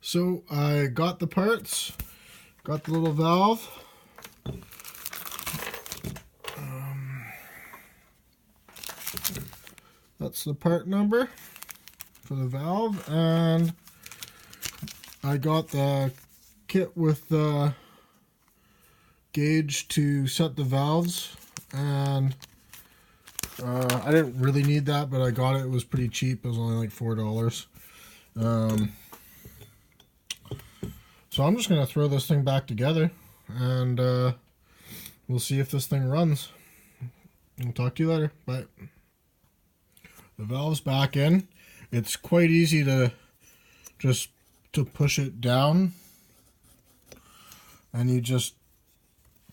So I got the parts, got the little valve. That's the part number for the valve, and I got the kit with the gauge to set the valves, and I didn't really need that, but I got it. It was pretty cheap. It was only like $4. So I'm just going to throw this thing back together, and we'll see if this thing runs. I'll talk to you later. Bye. The valve's back in. It's quite easy to push it down, and you just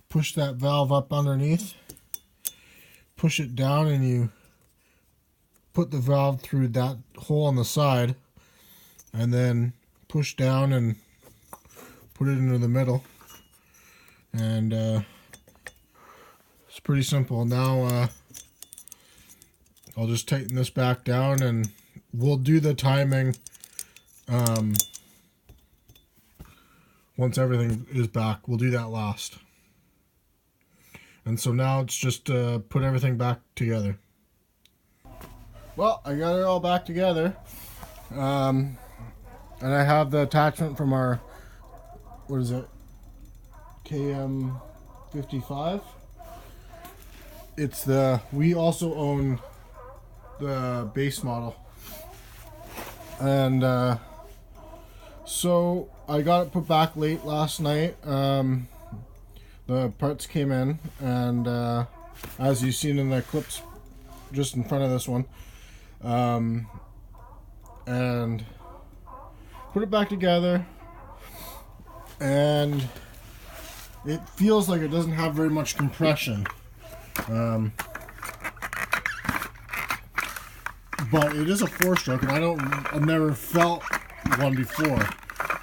push that valve up underneath, push it down, and you put the valve through that hole on the side, and then push down and put it into the middle, and it's pretty simple. Now I'll just tighten this back down, and we'll do the timing once everything is back. We'll do that last. And so now it's just put everything back together. Well, I got it all back together, and I have the attachment from our, what is it, km130r. It's the, we also own the base model, and so I got it put back late last night. The parts came in, and as you've seen in the clips just in front of this one, and put it back together, and it feels like it doesn't have very much compression. But it is a 4-stroke, and I've never felt one before,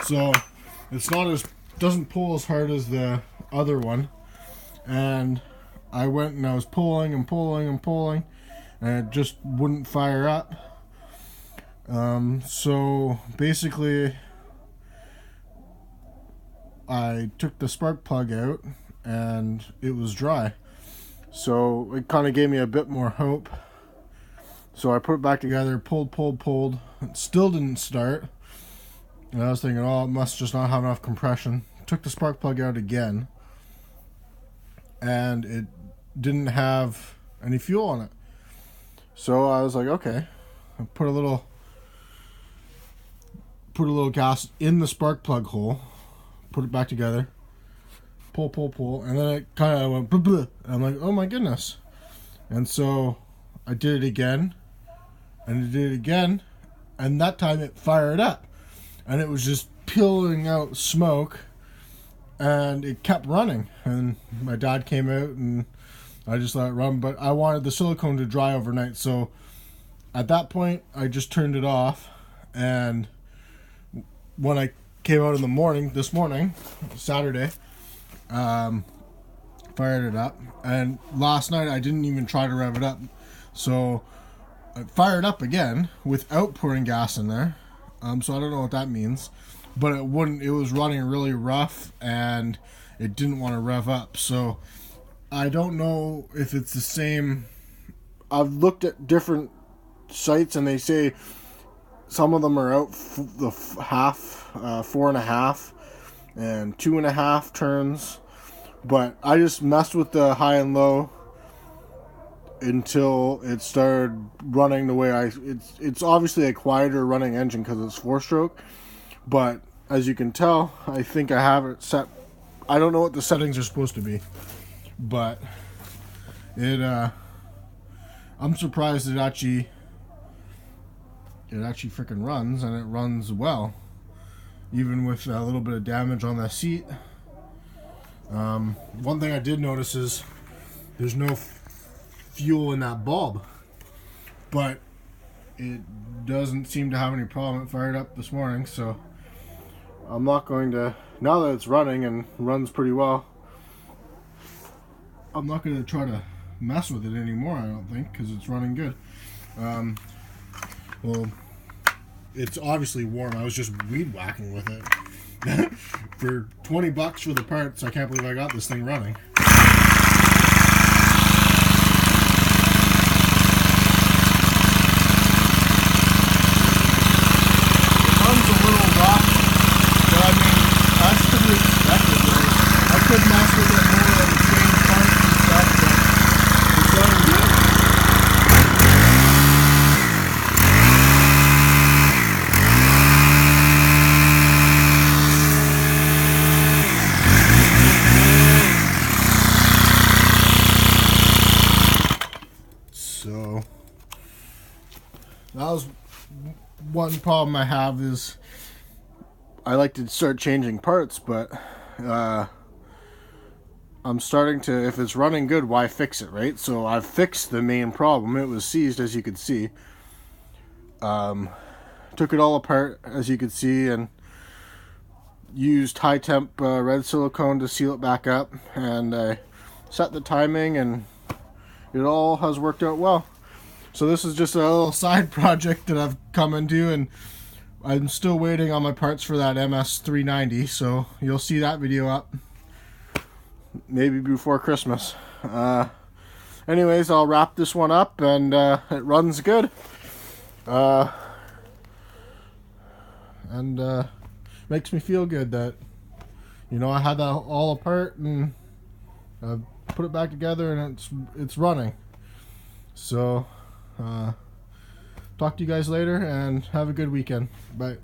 so it's not as, doesn't pull as hard as the other one. And I went and I was pulling and pulling and pulling, and it just wouldn't fire up. So basically I took the spark plug out, and it was dry, so it kind of gave me a bit more hope. So I put it back together, pulled. It still didn't start. And I was thinking, oh, it must just not have enough compression. Took the spark plug out again, and it didn't have any fuel on it. So I was like, okay. I put a little gas in the spark plug hole, put it back together, pull, and then it kind of went blah, blah. I'm like, oh my goodness. And so I did it again, and and that time it fired up, and it was just peeling out smoke, and it kept running. And my dad came out, and I just let it run, but I wanted the silicone to dry overnight, so at that point I just turned it off. And when I came out in the morning, this morning, Saturday, fired it up, and last night I didn't even try to rev it up, so I fired up again without pouring gas in there. So I don't know what that means, but it was running really rough, and it didn't want to rev up. So I don't know if it's the same. I've looked at different sites, and they say some of them are out the half, 4.5 and 2.5 turns, but I just messed with the high and low until it started running the way it's obviously a quieter running engine because it's 4-stroke, but as you can tell, I think I have it set. I don't know what the settings are supposed to be, but it I'm surprised it actually freaking runs, and it runs well, even with a little bit of damage on the seat. One thing I did notice is there's no fuel in that bulb, but it doesn't seem to have any problem. It fired up this morning, so I'm not going to, now that it's running and runs pretty well, I'm not going to try to mess with it anymore, I don't think, because it's running good. We'll it's obviously warm. I was just weed whacking with it. For $20 for the parts, I can't believe I got this thing running. Could mess with it more and change parts and stuff, but it's running good. So that was one problem I have is I like to start changing parts, but I'm starting to, if it's running good, why fix it, right? So I've fixed the main problem. It was seized, as you could see. Took it all apart, as you could see, and used high temp red silicone to seal it back up, and I set the timing, and it all has worked out well. So this is just a little side project that I've come into, and I'm still waiting on my parts for that MS390, so you'll see that video up maybe before Christmas. Anyways, I'll wrap this one up, and it runs good. And makes me feel good that, you know, I had that all apart and I put it back together, and it's running. So talk to you guys later, and have a good weekend. Bye.